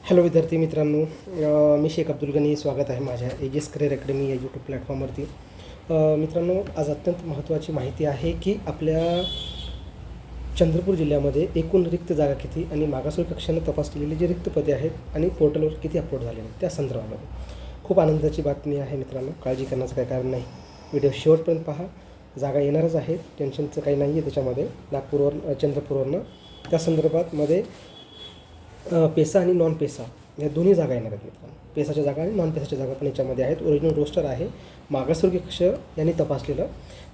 Hello विद्यार्थी मित्रांनो, मी शेख अब्दुल गनी. स्वागत आहे माझ्या एजेस करिअर अकॅडमी या यूट्यूब प्लॅटफॉर्मवरती. मित्रांनो, आज अत्यंत महत्त्वाची माहिती आहे की आपल्या चंद्रपूर जिल्ह्यामध्ये एकूण रिक्त जागा किती आणि मागासवर्गीय कक्षाने तपासलेली जे रिक्त पदे आहेत आणि पोर्टलवर किती अपलोड झाले आहेत त्या संदर्भामध्ये खूप आनंदाची बातमी आहे मित्रांनो. काळजी करण्याचं काही कारण नाही. व्हिडिओ शेवटपर्यंत पहा. जागा येणारच आहे, टेन्शनचं काही नाही आहे त्याच्यामध्ये. नागपूरवर चंद्रपूरवरनं त्या संदर्भात मध्ये पेसा आणि नॉन पेसा या दोन्ही जागा येणार आहेत मित्रांनो. पेसाच्या जागा आणि नॉन पेसाच्या जागा पण याच्यामध्ये आहेत. ओरिजिनल रोस्टर आहे, मागासवर्गीय कक्ष यांनी तपासलेलं.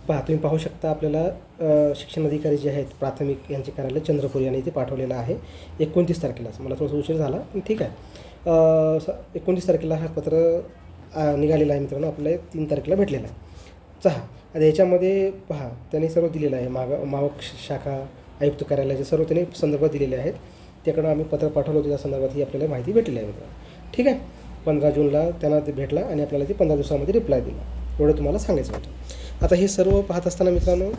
तुम्ही पाहू शकता. आपल्याला शिक्षण अधिकारी जे आहेत प्राथमिक यांचे कार्यालय चंद्रपूर यांनी ते पाठवलेलं आहे 29 तारखेलाच. मला थोडासा उशीर झाला पण ठीक आहे. 29 तारखेला हा पत्र निघालेला आहे मित्रांनो. आपल्याला 3 तारखेला भेटलेला आहे. आता याच्यामध्ये पहा, त्यांनी सर्व दिलेलं आहे. मावक शाखा आयुक्त कार्यालयाचे सर्व त्यांनी संदर्भात दिलेले आहेत. त्याकडं आम्ही पत्र पाठवलं होतं. त्या संदर्भात ही आपल्याला माहिती भेटलेली आहे मित्रांनो. ठीक आहे. 15 जूनला त्यांना ते भेटला आणि आपल्याला ते 15 दिवसामध्ये रिप्लाय दिला. एवढं तुम्हाला सांगायचं होतं. आता हे सर्व पाहत असताना मित्रांनो,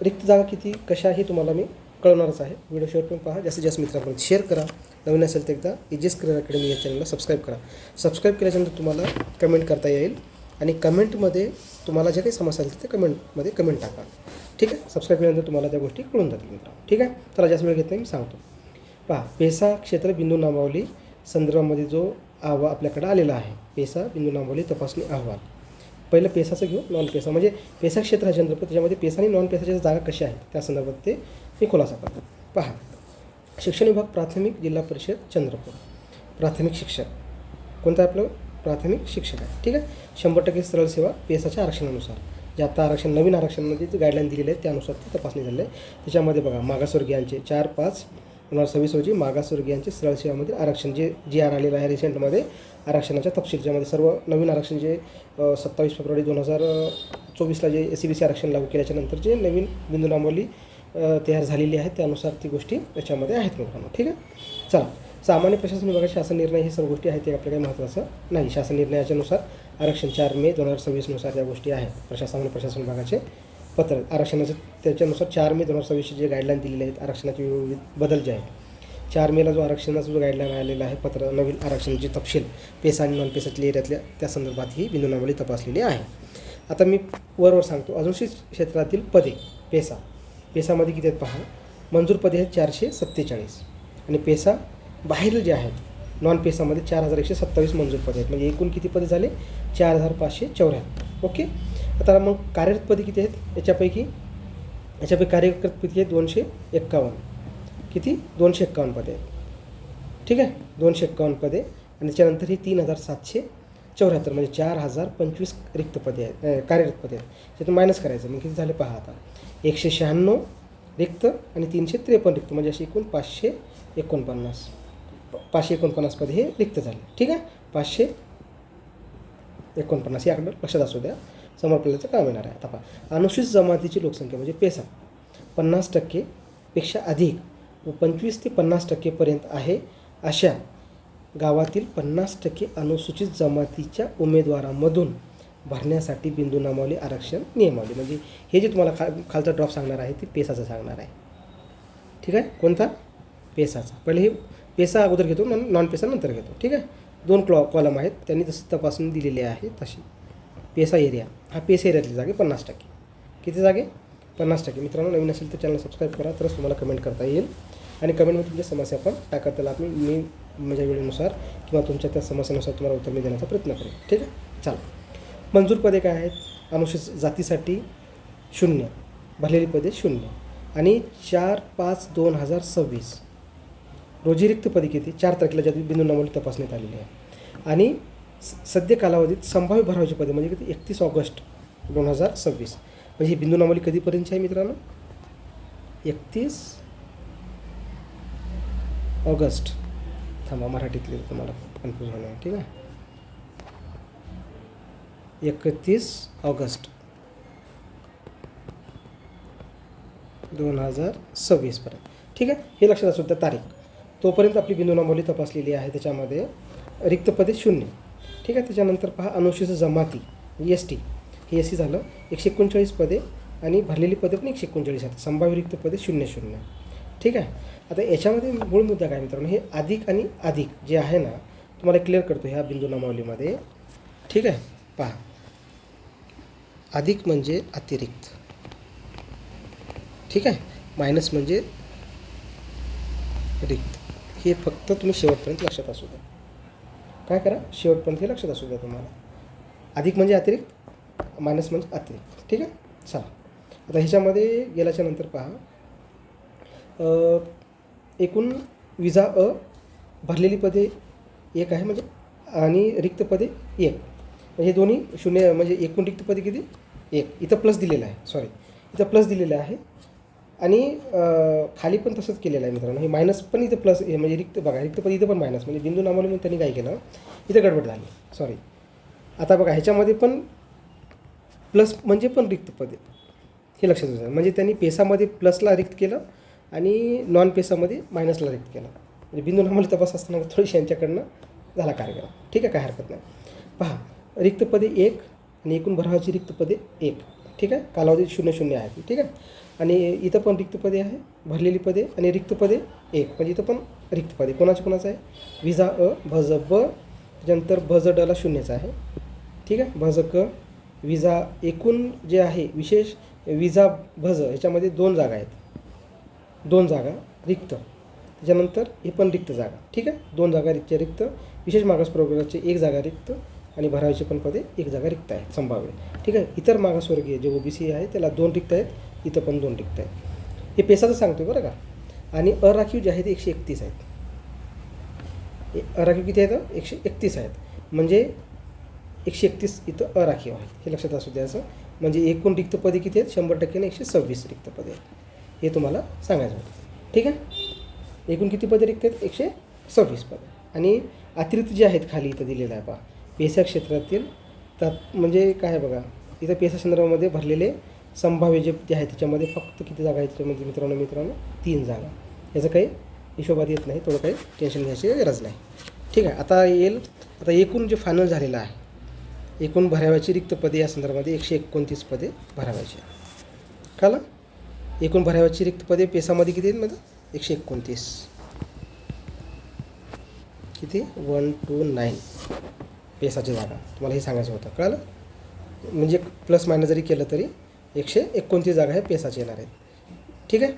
रिक्त जागा किती कशा हे तुम्हाला मी कळवणारच आहे. व्हिडिओ शेवटपर्यंत पहा. जास्तीत जास्त मित्रांपर्यंत शेअर करा. नवीन असेल तर एकदा एजेस करिअर अकॅडमी या चॅनलला सबस्क्राईब करा. सबस्क्राईब केल्याच्यानंतर तुम्हाला कमेंट करता येईल आणि कमेंटमध्ये तुम्हाला जे काही समस्या असेल ते कमेंटमध्ये कमेंट टाका. ठीक आहे. सबस्क्राईब केल्यानंतर तुम्हाला त्या गोष्टी कळून जातील मित्रांनो. ठीक आहे. चला, जास्त वेळ घेत नाही, मी सांगतो. पहा, पेसा क्षेत्र बिंदू नामावली संदर्भामध्ये जो आपल्याकडे आलेला आहे, पेसा बिंदू नामावली तपासणी अहवाल. पहिलं पेसाचं घेऊ. नॉन पेसा म्हणजे पेसा क्षेत्र आहे चंद्रपूर, त्याच्यामध्ये पेसा आणि नॉन पेसाच्या जागा कशा आहेत त्या संदर्भात ते मी खुलासा करतो. पहा, शिक्षण विभाग प्राथमिक जिल्हा परिषद चंद्रपूर. प्राथमिक शिक्षक कोणतं आहे? आपलं प्राथमिक शिक्षक आहे. ठीक आहे. 100% सरळ सेवा पेसाच्या आरक्षणानुसार, जे आता आरक्षण नवीन आरक्षणामध्ये जे गाईडलाईन दिलेले आहेत त्यानुसार ती तपासणी झाली आहे. त्याच्यामध्ये बघा, मागासवर्गीयांचे 4/5/2026 रोजी मागासवर्गीयांचे सरळ सेवामध्ये आरक्षण जे आर आलेलं आहे रिसेंटमध्ये आरक्षणाच्या तपशील, ज्यामध्ये सर्व नवीन आरक्षण जे 27 फेब्रुवारी 2024ला जे SCBC आरक्षण लागू केल्याच्यानंतर जे नवीन बिंदू नामावली तयार झालेली आहे त्यानुसार ती गोष्टी त्याच्यामध्ये आहेत मित्रांनो. ठीक आहे. चला, सामान्य प्रशासन विभागाचे शासन निर्णय हे सर्व गोष्टी आहेत ते आपल्या काही महत्त्वाचं नाही. शासन निर्णयाच्यानुसार आरक्षण 4 मे 2026नुसार त्या गोष्टी आहेत. सामान्य प्रशासन विभागाचे पत्र आरक्षणाचं त्याच्यानुसार 4 मे 2026चे जे गाईडलाईन दिलेले आहेत आरक्षणाचे विविध बदल जे आहेत. 4 मेला जो आरक्षणाचा जो गाईडलाईन आलेला आहे पत्र, नवीन आरक्षणाचे तपशील पेसा आणि नॉन पेसाच्या एरियातल्या त्या संदर्भात ही बिंदू नामावली तपासलेली आहे. आता मी वरवर सांगतो. अनुसूचित क्षेत्रातील पदे पेसामध्ये किती आहेत पहा. मंजूर पदे आहेत 447 आणि पेसा बाहेरील जे आहेत नॉन पेसामध्ये 4127 मंजूर पदे आहेत. म्हणजे एकूण किती पदे झाले? 4574. ओके. आता मग कार्यरत पदे किती आहेत? याच्यापैकी कार्यरत पदे आहेत 251. किती? 251 पदे आहेत. ठीक आहे. 251 पदे आणि त्याच्यानंतर ही 3774 म्हणजे 4025 रिक्त पदे आहेत, कार्यरत पदे आहेत. त्यातून मायनस करायचं मग किती झाले पहा. आता 196 रिक्त आणि 353 रिक्त म्हणजे असे एकूण 549 पदे हे रिक्त झाले. ठीक आहे. 549 हे आकडं लक्षात असू द्या, समोर आपल्याचं काम येणार आहे. आता पहा, अनुसूचित जमातीची लोकसंख्या म्हणजे पेसा 50% पेक्षा अधिक व 25 ते 50% पर्यंत आहे अशा गावातील 50% अनुसूचित जमातीच्या उमेदवारांमधून भरण्यासाठी बिंदू नामावली आरक्षण नियमावली. म्हणजे हे जे तुम्हाला खालचा ड्रॉप सांगणार आहे ते पेसाचं सांगणार आहे. ठीक आहे. कोणता? पेसाचा. पहिले हे पेसा अगोदर घेतो, नॉन पेसा नंतर घेतो. ठीक आहे. 2 कॉलम आहेत, त्यांनी तशी तपासणी दिलेली आहे. तशी पेसा एरिया, हा पेसा एरियातली जागे 50%. किती जागे? 50%. मित्रांनो, नवीन असेल तर चॅनल सबस्क्राईब करा, तरच तुम्हाला कमेंट करता येईल आणि कमेंटमध्ये तुमच्या समस्या पण टाका. त्याला मी माझ्या वेळेनुसार किंवा तुमच्या त्या समस्येनुसार तुम्हाला उत्तर देण्याचा प्रयत्न करेन. ठीक आहे. चला, मंजूर पदे काय आहेत? अनुसूचित जातीसाठी 0, भरलेली पदे 0 आणि 4/5/2026 रोजी रिक्त पदे किती? 4 तारखेला ज्या बिंदू नामावली तपासण्यात आलेली आहे. आणि सद्य कालावधीत संभाव्य भरावाची पदे म्हणजे किती? 31 ऑगस्ट 2026. म्हणजे ही बिंदू नामावली कधीपर्यंतची आहे मित्रांनो? 31 ऑगस्ट. थांबा, मराठीतले तुम्हाला कन्फ्यूज होणार. ठीक आहे. 31 ऑगस्ट 2026 पर्यंत. ठीक आहे. हे लक्षात असू द्या तारीख. तोपर्यंत आपली बिंदू नामावली तपासलेली आहे. त्याच्यामध्ये रिक्त पदे 0. ठीक आहे. त्याच्यानंतर पहा, अनुसूचित जमाती ST, हे SC झालं 139 पदे आणि भरलेली पदे पण 139 आहेत. संभाव्य रिक्त पदे 00. ठीक आहे. आता याच्यामध्ये मूळ मुद्दा काय मित्रांनो, हे अधिक आणि अधिक जे आहे ना, तुम्हाला क्लिअर करतो ह्या बिंदू नामावलीमध्ये. ठीक आहे, पहा, अधिक म्हणजे अतिरिक्त, ठीक आहे, मायनस म्हणजे रिक्त. हे फक्त तुम्ही शेवटपर्यंत लक्षात असू द्या. काय करा, शेवटपर्यंत हे लक्षात असू द्या तुम्हाला. अधिक म्हणजे अतिरिक्त, मायनस म्हणजे अतिरिक्त. ठीक आहे, चला आता ह्याच्यामध्ये गेल्याच्या नंतर पहा, एकूण विजा भरलेली पदे एक आहे म्हणजे, आणि रिक्त पदे एक, म्हणजे हे दोन्ही शून्य, म्हणजे एकूण रिक्त पदे किती, एक. इथं प्लस दिलेलं आहे, सॉरी, इथं प्लस दिलेलं आहे, आणि खाली पण तसंच केलेलं आहे मित्रांनो. हे मायनस पण इथं प्लस, हे म्हणजे रिक्त बघा, रिक्त पद इथं पण मायनस, म्हणजे बिंदू नामावली म्हणून त्यांनी काय केलं, इथं गडबड झाली, सॉरी. आता बघा ह्याच्यामध्ये पण प्लस म्हणजे पण रिक्त पदे, हे लक्षात ठेवा. म्हणजे त्यांनी पेसामध्ये प्लसला रिक्त केलं आणि नॉन पेसामध्ये मायनसला रिक्त केलं. म्हणजे बिंदू नामावली तपास असताना थोडीशी यांच्याकडनं झाला कार्यक्रम. ठीक आहे, काय हरकत नाही. पहा, रिक्त पदे एक आणि एकूण भरावाची रिक्त पदे एक. ठीक आहे, कालावधी 0-0 आहे. ठीक आहे, आणि इथं पण रिक्त पदे आहे, भरलेली पदे आणि रिक्त पदे एक, म्हणजे इथं पण रिक्त पदे कोणाचं आहे, विजा भज ब, त्याच्यानंतर भज डला शून्यचा आहे. ठीक आहे, भज क, विजा एकूण जे आहे विशेष विजा भज, ह्याच्यामध्ये 2 जागा आहेत, 2 जागा रिक्त. त्याच्यानंतर हे पण रिक्त जागा. ठीक आहे, 2 जागा रिक्त, विशेष मागास प्रवर्गाचे 1 जागा रिक्त, आणि भरायचे पण पदे 1 जागा रिक्त आहेत संभाव्य. ठीक आहे, इतर मागासवर्गीय जे OBC आहे त्याला 2 रिक्त आहेत, इथं पण 2 रिक्त आहेत. हे पेसाचं सांगतो बरं का. आणि अराखीव जे आहे ते 131 आहेत. अराखीव किती आहेत, 131 आहेत, म्हणजे 131 इथं अराखीव आहेत, हे लक्षात असू द्यायचं. म्हणजे एकूण रिक्त पदे किती आहेत, 100% 126 रिक्त पदे आहेत, हे तुम्हाला सांगायचं होतं. ठीक आहे, एकूण किती पदे रिक्त आहेत, 126 पदे. आणि अतिरिक्त जे आहेत खाली इथं दिलेलं आहे पहा, पेसा क्षेत्रातील म्हणजे काय आहे बघा, इथं पेसा संदर्भामध्ये भरलेले संभाव्य जे आहे त्याच्यामध्ये फक्त किती जागा आहेत त्याच्यामध्ये मित्रांनो 3 जागा. याचं काही हिशोबात येत नाही, थोडं काही टेन्शन घ्यायची गरज नाही. ठीक आहे, आता एकूण जे फायनल झालेलं आहे, एकूण भराव्याची रिक्त पदे या संदर्भामध्ये 129 पदे भराव्याची. कळलं, एकूण भराव्याची रिक्त पदे पेसामध्ये किती आहेत, म्हणजे 129, किती 1 2 9 पेसाची जागा, तुम्हाला हे सांगायचं होतं. कळलं, म्हणजे प्लस मायनस जरी केलं तरी 129 जागा हे पेसाचे येणार आहेत. ठीक आहे,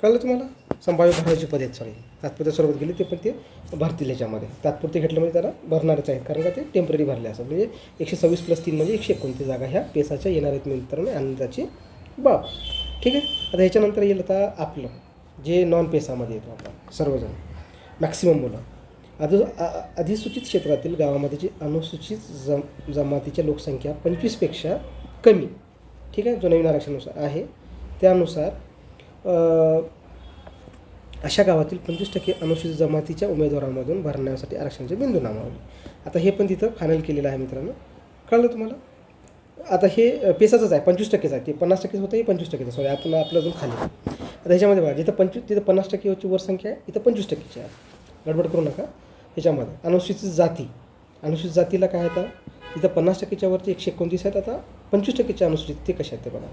कळलं तुम्हाला. संभाव्य भरायची पदे आहेत, सॉरी, तात्पुरत्या स्वरूपात गेले ते पण ते भरतील याच्यामध्ये. तात्पुरते घेतलं म्हणजे त्याला भरणारच आहेत, कारण का ते टेम्पररी भरले असं. म्हणजे 126 + 3 म्हणजे 129 जागा ह्या पेसाच्या येणार आहेत मित्रांनो, आनंदाची बाब. ठीक आहे, आता ह्याच्यानंतर येईल आता आपलं जे नॉन पेसामध्ये येतो आपण सर्वजण, मॅक्सिमम मुलं. अधिसूचित क्षेत्रातील गावामध्ये जी अनुसूचित जमातीच्या लोकसंख्या 25पेक्षा कमी, ठीक आहे, जो नवीन आरक्षणानुसार आहे त्यानुसार अशा गावातील 25% अनुसूचित जमातीच्या उमेदवारांमधून भरण्यासाठी आरक्षणाचे बिंदू नामावली. आता हे पण तिथं फायनल केलेलं आहे मित्रांनो. कळलं तुम्हाला. आता हे पेसाचंच आहे, 25%च आहे, ते 50% होतं, हे 25%चं. सॉरी, आपण आपलं अजून खाली. आता ह्याच्यामध्ये बघा, जिथं 25 तिथं 50%ची वर संख्या आहे, इथं 25%ची आहे. गडबड करू नका. ह्याच्यामध्ये अनुसूचित जातीला काय आता, तिथं 50%च्या वरती 129 आहेत. आता 25%च्या अनुसूचित ते कशा आहेत ते बघा.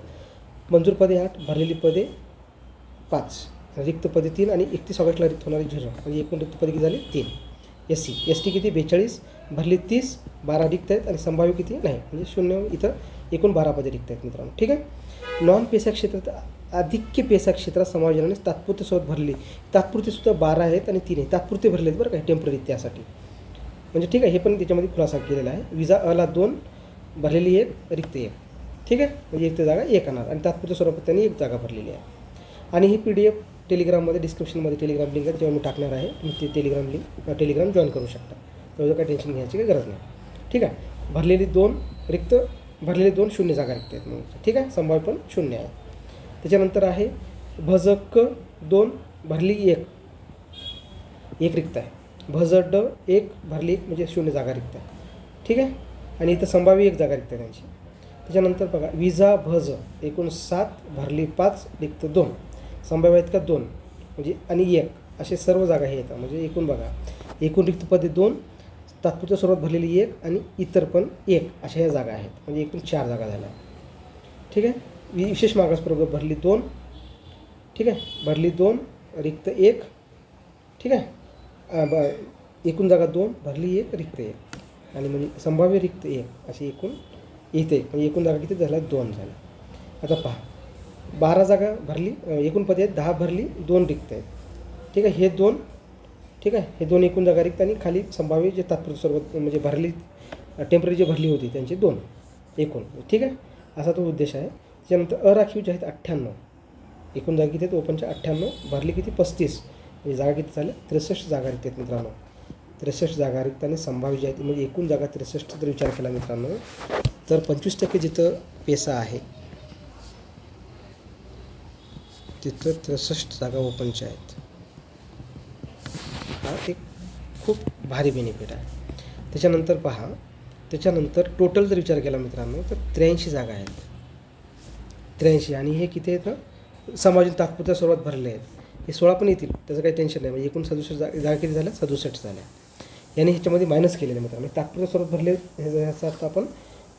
मंजूर पदे 8, भरलेली पदे 5, रिक्त पदे 3, आणि 31 ऑगस्टला रिक्त होणारी 0, म्हणजे एकूण रिक्त पदे किती झाली 3. ST किती 42, भरली 30, 12 रिक्त आहेत, आणि संभाव्य किती नाही, म्हणजे 0. इथं एकूण 12 पदे रिक्त आहेत मित्रांनो. ठीक आहे, नॉन पेसा क्षेत्रात अधिक्य पेसा क्षेत्रात समायोजनाने तात्पुरते स्वरूपात भरले, तात्पुरतेसुद्धा 12 आहेत आणि 3 आहेत, तात्पुरते भरले आहेत बरं काय, टेम्पररी त्यासाठी. म्हणजे ठीक आहे, हे पण त्याच्यामध्ये खुलासा केलेला आहे. विजा अला 2, भरलेली 1, रिक्त 1. ठीक आहे, म्हणजे एक जागा 1 येणार, आणि तात्पुरत्या स्वरूपात त्यांनी 1 जागा भरलेली आहे. आणि ही PDF टेलिग्राममध्ये डिस्क्रिप्शनमध्ये टेलिग्राम लिंक आहे, जेव्हा मी टाकणार आहे, तुम्ही ते टेलिग्राम जॉईन करू शकता. तेव्हा काही टेन्शन घ्यायची काही गरज नाही. ठीक आहे, भरलेली 2 शून्य जागा रिक्त आहेत मग. ठीक आहे, संभाव्य पण 0 आहे. त्याच्यानंतर आहे भजक 2, भरली 1 रिक्त आहे. भजड 1, भरली 1, म्हणजे 0 जागा रिक्त आहे. ठीक आहे, आणि इथं संभाव्य 1 जागा रिक्त आहे त्यांची. त्याच्यानंतर बघा, विजा भज एकूण 7, भरली 5, रिक्त 2, संभाव्य आहेत का 2, म्हणजे आणि 1, असे सर्व जागा हे येतात. म्हणजे एकूण बघा, एकूण रिक्त पदे 2, तात्पुरत्या स्वरूपात भरलेली 1, आणि इतर पण 1, अशा ह्या जागा आहेत. म्हणजे एकूण 4 जागा झाल्या. ठीक आहे, विशेष मागास प्रवर्ग भरली 2. ठीक आहे, भरली 2, रिक्त 1, ठीक आहे. एकूण जागा 2, भरली 1, रिक्त 1, आणि म्हणजे संभाव्य रिक्त 1 अशी एकूण इथे म्हणजे एकूण जागा किती झाल्या 2 झाल्या. आता पहा 12 जागा भरली, एकूण पदे आहेत 10 भरली, 2 रिक्त आहेत. ठीक आहे, हे 2, ठीक आहे, हे 2 एकूण जागा रिक्त आणि खाली संभाव्य जे तात्पुरते स्वरूपात म्हणजे भरली टेम्पररी जी भरली होती त्यांचे 2 एकूण. ठीक आहे, असा तो उद्देश आहे. त्याच्यानंतर अराखीव जे आहेत 98, एकूण जागा किती आहेत ओपनच्या 98, भरली किती 35, म्हणजे जागा किती झाल्या 63 जागा रिक्त आहेत मित्रांनो. 63 जागा रिक्त आणि संभाव्य जे आहेत म्हणजे एकूण जागा 63 जर विचार केला मित्रांनो तर 25% जिथं पेसा आहे तिथं 63 जागा ओपनच्या आहेत. हा एक खूप भारी बेनिफिट आहे. त्याच्यानंतर पहा, त्याच्यानंतर टोटल जर विचार केला मित्रांनो तर 83 जागा आहेत. 83 आणि हे किती आहेत समाजून तात्पुरत्या स्वरूपात भरले आहेत. हे 16 पण येतील, त्याचं काही टेन्शन नाही. म्हणजे एकूण 67 जागा किती झाल्या 67 झाल्या. याने ह्याच्यामध्ये मायनस केलेलं मित्रांनो. तात्पुरत्या स्वरूपात भरले ह्याचा अर्थ आपण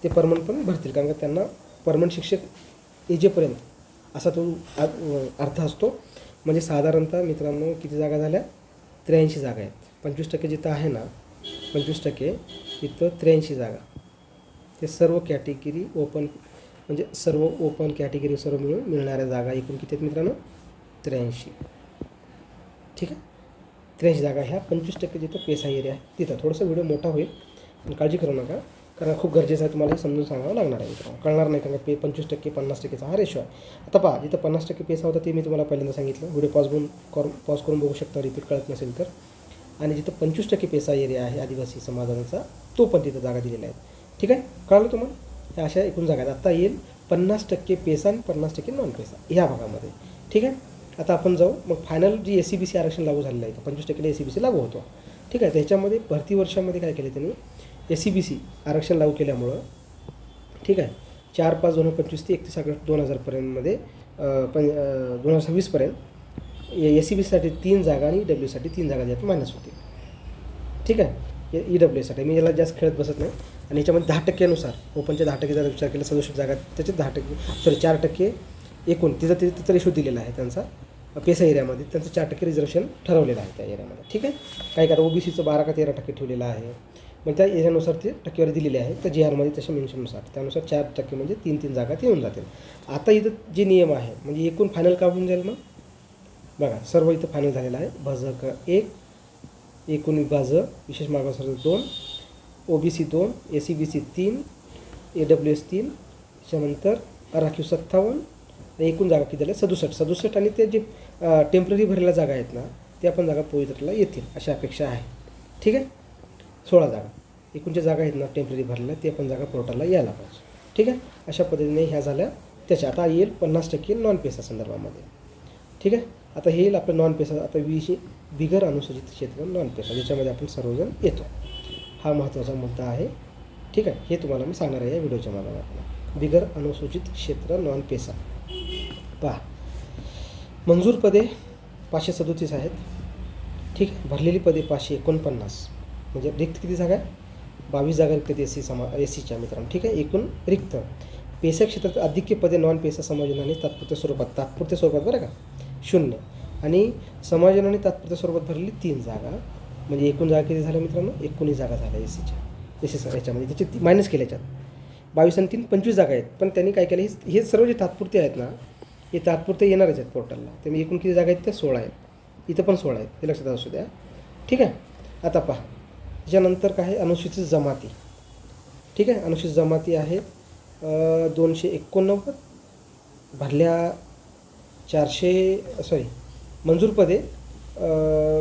ते परमनंट पण भरतील, कारण का त्यांना परमनंट शिक्षक येजेपर्यंत असा तो अर्थ असतो. म्हणजे साधारणतः मित्रांनो किती जागा झाल्या 83 जागा आहेत. 25% जिथं आहे ना 25% तिथं 83 जागा. ते सर्व कॅटेगरी ओपन म्हणजे सर्व ओपन कॅटेगरी सर्व मिळून मिळणाऱ्या जागा एकूण किती आहेत मित्रांनो 83. ठीक आहे, 83 जागा ह्या 25% जिथं पेसा एरिया आहे तिथं. थोडंसं व्हिडिओ मोठा होईल पण काळजी करू नका, कारण खूप गरजेचं आहे, तुम्हाला समजून सांगावं लागणार आहे मित्रांनो. कळणार नाही, कारण 25% 50%चा हा रेशो आहे. आता पहा जिथं 50% पेसा होता ते मी तुम्हाला पहिल्यांदा सांगितलं, व्हिडिओ पॉज करून बघू शकता रिपीट कळत नसेल तर. आणि जिथं 25% पेसा एरिया आहे आदिवासी समाजाचा तो पण तिथं जागा दिलेल्या आहेत. ठीक आहे, कळलं तुम्हाला. ह्या अशा एकूण जागा आहेत. आता येईल 50% पेसा आणि 50% नॉन पेसा ह्या भागामध्ये. ठीक आहे, आता आपण जाऊ मग फायनल जी SCBC आरक्षण लागू झालेलं आहे 25% SCBC लागू होतो. ठीक आहे, त्याच्यामध्ये भरती वर्षामध्ये काय केले त्यांनी SCBC आरक्षण लागू केल्यामुळं, ठीक आहे, 4/5/2025 ते 31/8/2000पर्यंतमध्ये 2026पर्यंत SCBCसाठी 3 जागा आणि EWसाठी 3 जागा ज्यात मायनस होते. ठीक आहे, EWसाठी मी याला जास्त खेळत बसत नाही. आणि याच्यामध्ये 10%नुसार ओपनच्या 10% जर विचार केला 67 जागा त्याचे 10% 4% एकूण तिथं रेशो दिलेला आहे त्यांचा पेसा एरियामध्ये. त्यांचं 4% रिझर्वेशन ठरवलेलं आहे त्या एरियामध्ये. ठीक आहे, काही आता OBCचं 12 का 13% ठेवलेलं आहे. मग त्या एरियानुसार ते टक्केवारी दिलेली आहे तर GRमध्ये तशा मेन्शननुसार त्यानुसार 4% म्हणजे 3 जागा ते येऊन जातील. आता इथं जे नियम आहे म्हणजे एकूण फायनल का होऊन जाईल मग बघा, सर्व इथं फायनल झालेलं आहे. भजक 1, एकूण विभाज विशेष मागासवर्ग 2, OBC 2, SCBC 3, AWS 3, त्याच्यानंतर अराखीव 57 आणि एकूण जागा किती झाल्या 67 आणि ते जे टेम्पररी भरलेल्या जागा आहेत ना त्या पण जागा पवित्रला येतील अशी अपेक्षा आहे. ठीक आहे, 16 जागा एकूणच्या जागा आहेत ना टेम्पररी भरलेल्या ते पण जागा पोर्टलला यायला पाहिजे. ठीक आहे, अशा पद्धतीने ह्या झाल्या. त्याच्या आता येईल 50% नॉन पेसा संदर्भामध्ये. ठीक आहे, आता हे येईल आपलं नॉन पेसा. आता बिगर अनुसूचित क्षेत्र नॉन पेसा ज्याच्यामध्ये आपण सर्वजण येतो. हा महत्त्वाचा मुद्दा आहे. ठीक आहे, हे तुम्हाला मी सांगणार आहे या व्हिडिओच्या माध्यमातून. बिगर अनुसूचित क्षेत्र नॉन पेसा पहा, मंजूर पदे 537 आहेत. ठीक आहे, भरलेली पदे 549 म्हणजे रिक्त किती जागा आहे 22 जागा रिक्त SCच्या मित्रांनो. ठीक आहे, एकूण रिक्त पेसा क्षेत्रात अधिक पदे नॉन पेसा समायोजनाने तात्पुरत्या स्वरूपात बरं का 0 आणि समायोजनाने तात्पुरत्या स्वरूपात भरलेली 3 जागा म्हणजे एकूण जागा किती झाल्या मित्रांनो 19 जागा झाल्या SCच्या याच्यामध्ये. त्याचे मायनस केले याच्यात 22 आणि 3 25 जागा आहेत. पण त्यांनी काय केलं हे सर्व जे तात्पुरते आहेत ना हे तात्पुरते येणारच आहेत पोर्टलला. त्यामुळे एकूण किती जागा आहेत त्या 16 आहेत. इथं पण 16 आहेत, हे लक्षात असू द्या. ठीक आहे, आता पहा त्याच्यानंतर काय आहे अनुसूचित जमाती. ठीक आहे, अनुसूचित जमाती आहेत 289 भरल्या 400 मंजूर पदे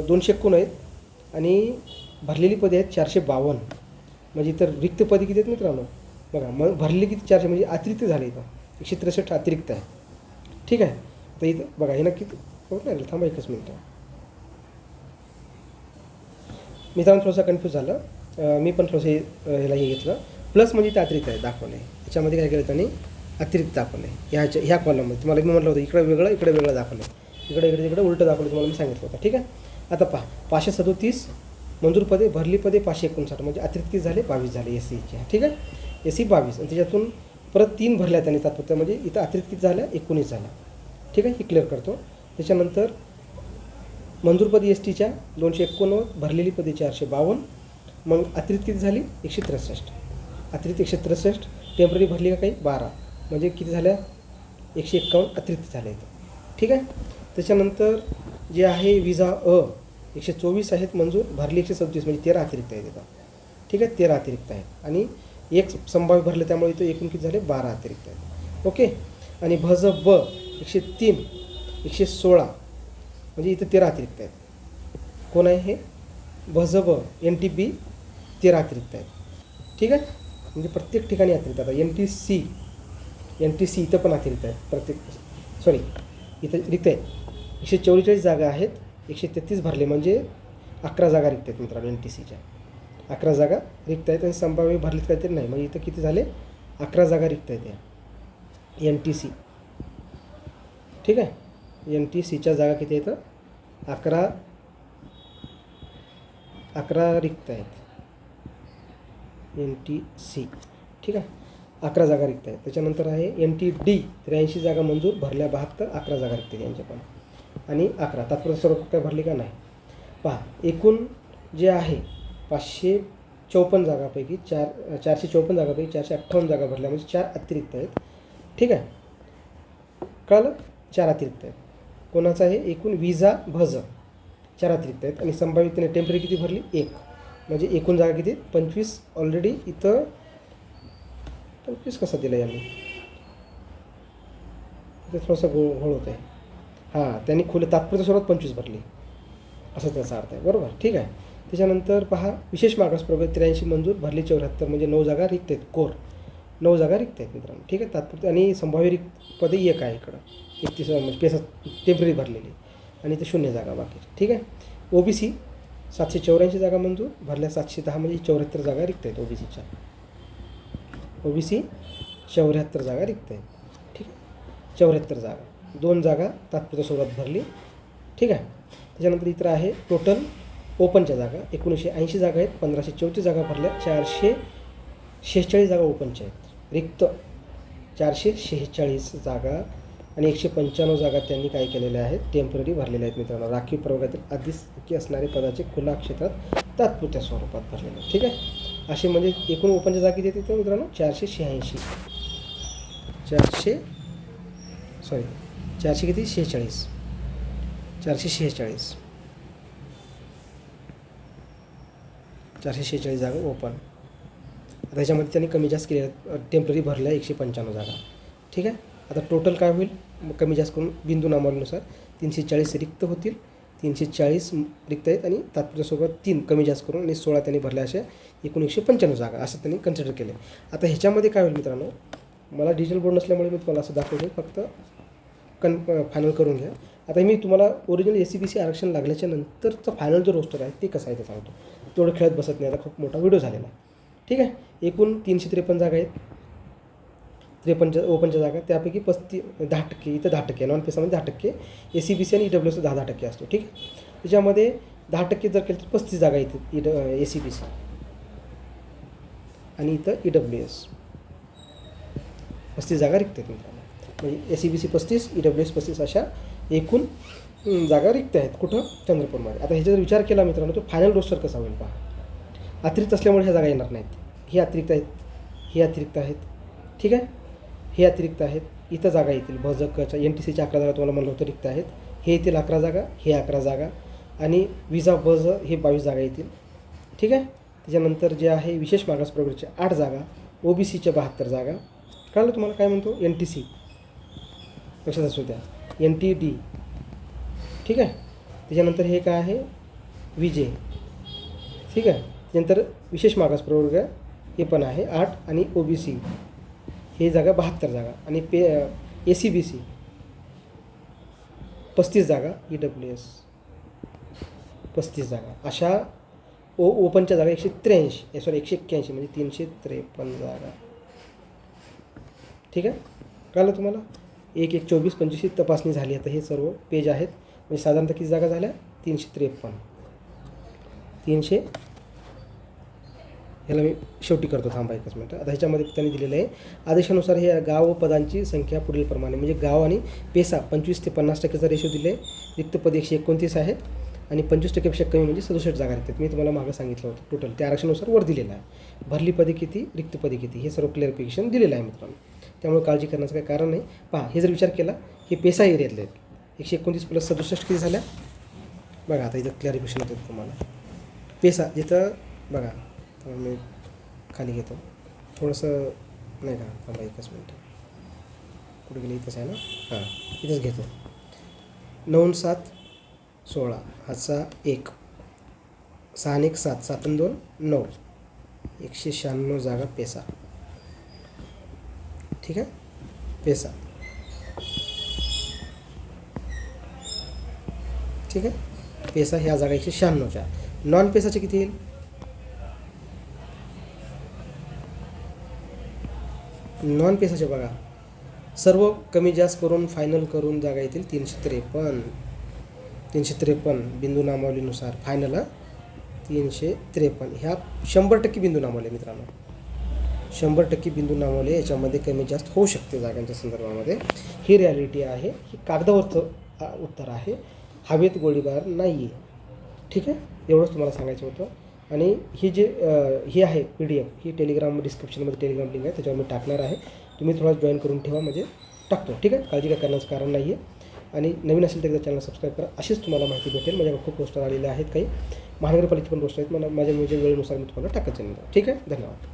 291 आहेत आणि भरलेली पदे आहेत 452. म्हणजे इतर रिक्त पदे किती आहेत मित्रांनो बघा, मग भरलेली किती 400 म्हणजे अतिरिक्त झाले इथं 163 अतिरिक्त आहे. ठीक आहे, तर इथं बघा हे नक्की होत नाही थांबा एकच मिनटं मित्रांनो थोडंसं कन्फ्यूज झालं. मी पण थोडंसं ह्याला हे घेतलं प्लस म्हणजे ते अतिरिक्त आहे दाखवलं आहे. याच्यामध्ये काय केलं त्यांनी अतिरिक्त दाखवलं आहे ह्या कॉलममध्ये. तुम्हाला मी म्हटलं होतं इकडे वेगळं दाखवलं आहे, इकडे उलटं दाखवलं तुम्हाला मी सांगितलं होतं. ठीक आहे, आता पहा 537 मंजूर पदे भरली पदे 559 म्हणजे अतिरिक्त झाले 22 झाले SCचे. ठीक आहे, SC 22 आणि त्याच्यातून परत 3 भरल्या त्यांनी तात्पुरत्या म्हणजे इथं अतिरिक्त झाल्या 19 झाल्या. ठीक आहे, ही क्लिअर करतो. त्याच्यानंतर मंजूर पदे एस टीच्या 289, भरलेली पदे 452, मग अतिरिक्त किती झाली 163, अतिरिक्त 163, टेम्पररी भरली का काही 12, म्हणजे किती झाल्या 151 अतिरिक्त झाल्या इथं. ठीक आहे. त्याच्यानंतर जे आहे विजा 124 आहेत मंजूर, भरली 136, म्हणजे 13 अतिरिक्त आहेत इथं. ठीक आहे, 13 अतिरिक्त आहेत आणि एक संभाव्य भरलं, त्यामुळे इथं एकूण किती झाले 12 अतिरिक्त आहेत. ओके. आणि भज ब 103, 116, म्हणजे इथं 13 अतिरिक्त आहेत. कोण आहे हे भज ब NTB 13 अतिरिक्त आहेत. ठीक आहे, म्हणजे प्रत्येक ठिकाणी अतिरिक्त. आता NTC इथं पण अतिरिक्त आहेत प्रत्येक, सॉरी इथं रिक्त आहेत. 144 जागा आहेत, 133 भरले, म्हणजे 11 जागा रिक्त आहेत मित्रांनो. NTCच्या 11 जागा रिक्त आहेत आणि संभाव्य भरलीत काहीतरी नाही, म्हणजे इथं किती झाले 11 जागा रिक्त आहेत या NTC. ठीक आहे, NTCच्या जागा किती आहेत 11 रिक्त आहेत NTC. ठीक आहे, 11 जागा रिक्त आहेत. त्याच्यानंतर आहे NTD 83 जागा मंजूर, भरल्या 72, 11 जागा रिक्त आहेत यांच्या पण, आणि 11 तात्पुरत्या स्वरूपात काय भरली का नाही. पहा, एकूण जे आहे 554 जागापैकी 454 जागापैकी 458 जागा भरल्या, म्हणजे 4 अतिरिक्त आहेत. ठीक आहे, कळलं, 4 अतिरिक्त आहेत. कोणाचं आहे एकूण विजा भज 4 अतिरिक्त आहेत आणि संभाव्यतेने टेम्पररी किती भरली 1, म्हणजे एकूण जागा किती 25. ऑलरेडी इथं 25 कसा दिला यांनी, इथं थोडासा घोळ होत आहे. हां, त्यांनी तात्पुरत्या स्वरूपात 25 भरली, असं त्याचा अर्थ आहे. बरोबर. ठीक आहे. त्याच्यानंतर पहा, विशेष मागास प्रवर्ग 83 मंजूर, भरली 74, म्हणजे 9 जागा रिक्त आहेत. कोर 9 जागा रिक्त आहेत मित्रांनो. ठीक आहे, तात्पुरते आणि संभाव्य रिक्त पदे 1 आहे इकडं, 31 म्हणजे पेसा टेम्पररी भरलेली, आणि इथे 0 जागा बाकीची. ठीक आहे. OBC 784 जागा मंजूर, भरल्या 710, म्हणजे 74 जागा रिक्त आहेत OBCच्या. OBC 74 जागा रिक्त आहेत. ठीक आहे, 74 जागा, 2 जागा तात्पुरत्या स्वरूपात भरली. ठीक आहे. त्याच्यानंतर इतर आहे टोटल ओपनच्या जागा 1980 जागा आहेत, 1534 जागा भरल्या, 446 जागा ओपनच्या आहेत. रिक्त 446 जागा आणि 195 जागा त्यांनी काय केलेल्या आहेत टेम्पररी भरलेल्या आहेत मित्रांनो. राखीव प्रवर्गातील आधीच असणारे पदाचे खुला क्षेत्रात तात्पुरत्या स्वरूपात भरलेले आहेत. ठीक आहे, असे म्हणजे एकूण ओपनच्या जागा किती येते मित्रांनो 446, 400 किती 46, 446 जागा ओपन. त्याच्यामध्ये त्यांनी कमी जास्त केले, टेम्पररी भरल्या 195 जागा. ठीक आहे. आता टोटल काय होईल कमी जास्त करून बिंदू नामावलीनुसार 340 रिक्त होतील, 340 रिक्त आहेत आणि तात्पुरत्यासोबत 3 कमी जास्त करून आणि 16 त्यांनी भरल्या, अशा एकूण 195 जागा असं त्यांनी कन्सिडर केले. आता ह्याच्यामध्ये काय होईल मित्रांनो, मला डिजिटल बोर्ड नसल्यामुळे मी तुम्हाला असं दाखवतो, फक्त फायनल करून घ्या. आता मी तुम्हाला ओरिजिनल SCBC आरक्षण लागल्याच्या नंतरचा फायनल जो रोस्टर आहे ते कसं आहे ते सांगतो. तेवढं खेळत बसत नाही, आता खूप मोठा व्हिडिओ झालेला आहे. ठीक आहे. एकूण 353 जागा आहेत, 53 ओपनच्या जागा, त्यापैकी 10%, इथं 10%, नॉन पेसामध्ये 10%, SCBC आणि EWS 10% असतो. ठीक आहे. त्याच्यामध्ये 10% जर केलं तर 35 जागा येते SCBC आणि इथं EWS 35 जागा रिक्त आहेत मित्रांनो. म्हणजे SCBC 35, EWS 35 अशा एकूण जागा रिक्त आहेत. कुठं चंद्रपूरमध्ये. आता ह्याचा विचार केला मित्रांनो तो फायनल रोस्टर कसा होईल पहा. अतिरिक्त असल्यामुळे ह्या जागा येणार नाहीत, हे अतिरिक्त आहेत, हे अतिरिक्त आहेत. ठीक आहे, हे अतिरिक्त आहेत, इथं जागा येतील भजकच्या NTCच्या 11 जागा तुम्हाला म्हणलं होतं रिक्त आहेत, हे येतील 11 जागा, हे 11 जागा आणि विजा बज हे 22 जागा येतील. ठीक आहे. त्याच्यानंतर जे आहे विशेष मागास प्रवर्गाच्या 8 जागा, OBCच्या 72 जागा. कळलं तुम्हाला काय म्हणतो NTC लक्षात असू द्या, NTD. ठीक आहे. त्याच्यानंतर हे काय आहे विजे. ठीक आहे. त्यानंतर विशेष मागास प्रवर्ग हे पण आहे 8 आणि OBC हे जागा 72 जागा आणि SCBC 35 जागा, EWS 35 जागा, अशा ओपनच्या जागा 181 म्हणजे 353 जागा. ठीक आहे. कळलं तुम्हाला 1, 1, 24, 25 तपासणी झाली. आता हे सर्व पेज आहेत, म्हणजे साधारणतः किती जागा झाल्या 353. ह्याला मी शेवटी करतो, थांबा एकच मिनटं. आता ह्याच्यामध्ये त्यांनी दिलेलं आहे आदेशानुसार हे गाव व पदांची संख्या पुढीलप्रमाणे, म्हणजे गाव आणि पेसा 25 ते 50%चा रेशो दिले. रिक्त पद 129 आहेत आणि 25% कमी म्हणजे 67 जागा आहेत. मी तुम्हाला मागं सांगितलं होतं टोटल त्या आरक्षणानुसार वर दिलेलं आहे. भरली पदे किती, रिक्त पदे किती, हे सर्व क्लॅरिफिकेशन दिलेलं आहे मित्रांनो. त्यामुळे काळजी करण्याचं काही कारण नाही. पहा, हे जर विचार केला, हे पेसा एरियातले आहेत. 129 + 67 किती झाल्या बघा. आता इथं क्लॅरिफिकेशन होतं तुम्हाला. पेसा जिथं बघा, मी खाली घेतो थोडंसं, नाही का, थांबा एकच मिनटं, कुठे गेलं, इथंच आहे ना, हां इथंच घेतो. 9 7 16 हाचा 1, 6 1 7, 7 2 9, 196 जागा पेसा. ठीक आहे, पेसा. ठीक आहे, पेसा ह्या जागा 196च्या. नॉन पेसाचे किती येईल, नॉन पेसाचे बघा, सर्व कमी जास्त करून फायनल करून जागा येतील 353 बिंदू नामावलीनुसार. फायनल 353. ह्या 100% बिंदू नामावली मित्रांनो, 100% बिंदू नामावली. याच्यामध्ये कमी जास्त होऊ शकते जागांच्या संदर्भामध्ये. ही रिॲलिटी आहे, ही कागदावरचं उत्तर आहे, हवेत गोळीबार नाही आहे. ठीक आहे, एवढंच तुम्हाला सांगायचं होतं. आणि ही जे ही आहे PDF, ही टेलिग्राम डिस्क्रिप्शनमध्ये टेलिग्राम लिंक आहे, त्याच्यावर मी टाकणार आहे. तुम्ही थोडा जॉईन करून ठेवा, म्हणजे टाकतो. ठीक आहे, काळजी काय करण्याचं कारण नाही आहे. आणि नवीन असेल तर एकदा चॅनल सबस्क्राईब करा. अशीच तुम्हाला माहिती भेटेल. माझ्याकडे खूप पोस्टर आलेले आहेत, काही महानगरपालिकेचे पण पोस्टर आहेत. मला माझ्या वेळेनुसार मी तुम्हाला टाकत जाईल. ठीक आहे, धन्यवाद.